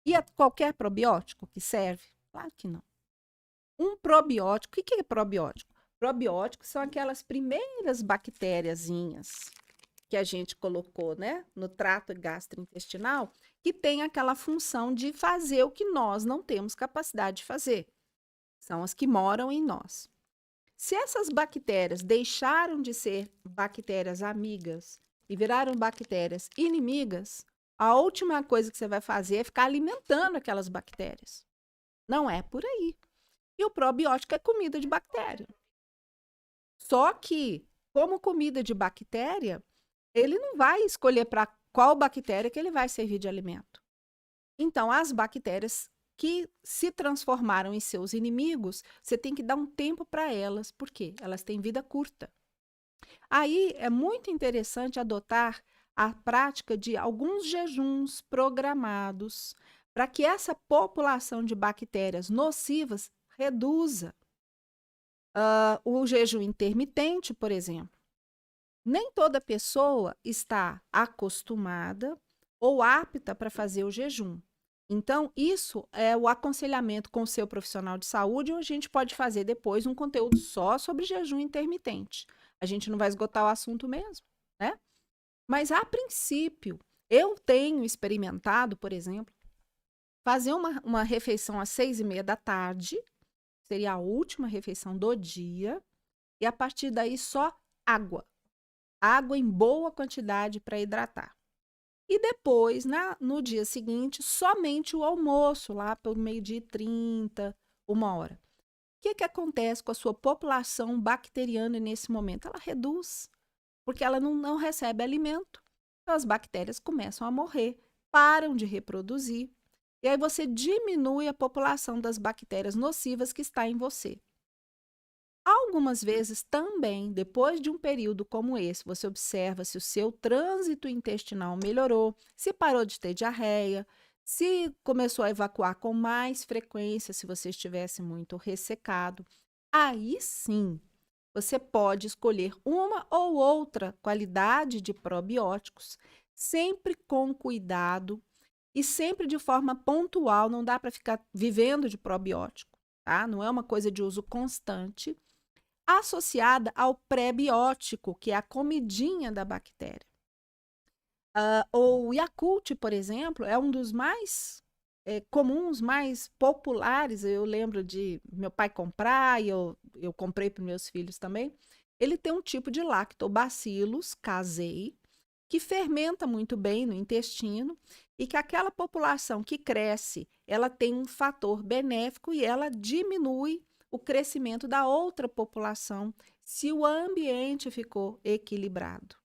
E é qualquer probiótico que serve? Claro que não. Um probiótico, o que é probiótico? Probióticos são aquelas primeiras bactériazinhas que a gente colocou, né, no trato gastrointestinal, que tem aquela função de fazer o que nós não temos capacidade de fazer. São as que moram em nós. Se essas bactérias deixaram de ser bactérias amigas e viraram bactérias inimigas, a última coisa que você vai fazer é ficar alimentando aquelas bactérias. Não é por aí. E o probiótico é comida de bactéria. Só que, como comida de bactéria, ele não vai escolher para qual bactéria que ele vai servir de alimento. Então, as bactérias que se transformaram em seus inimigos, você tem que dar um tempo para elas, porque elas têm vida curta. Aí é muito interessante adotar a prática de alguns jejuns programados para que essa população de bactérias nocivas reduza. O jejum intermitente, por exemplo. Nem toda pessoa está acostumada ou apta para fazer o jejum. Então, isso é o aconselhamento com o seu profissional de saúde, ou a gente pode fazer depois um conteúdo só sobre jejum intermitente. A gente não vai esgotar o assunto mesmo, né? Mas, a princípio, eu tenho experimentado, por exemplo, fazer uma refeição às 6:30 da tarde, seria a última refeição do dia, e a partir daí só água. Água em boa quantidade para hidratar. E depois, no dia seguinte, somente o almoço, lá pelo 12:30, 1 hora. O que acontece com a sua população bacteriana nesse momento? Ela reduz, porque ela não recebe alimento. Então, as bactérias começam a morrer, param de reproduzir. E aí você diminui a população das bactérias nocivas que está em você. Algumas vezes também, depois de um período como esse, você observa se o seu trânsito intestinal melhorou, se parou de ter diarreia, se começou a evacuar com mais frequência, se você estivesse muito ressecado. Aí sim, você pode escolher uma ou outra qualidade de probióticos, sempre com cuidado e sempre de forma pontual. Não dá para ficar vivendo de probiótico, tá? Não é uma coisa de uso constante, associada ao pré-biótico, que é a comidinha da bactéria. O Yakult, por exemplo, é um dos mais comuns, mais populares. Eu lembro de meu pai comprar e eu comprei para meus filhos também. Ele tem um tipo de lactobacillus casei, que fermenta muito bem no intestino e que aquela população que cresce, ela tem um fator benéfico e ela diminui o crescimento da outra população se o ambiente ficou equilibrado.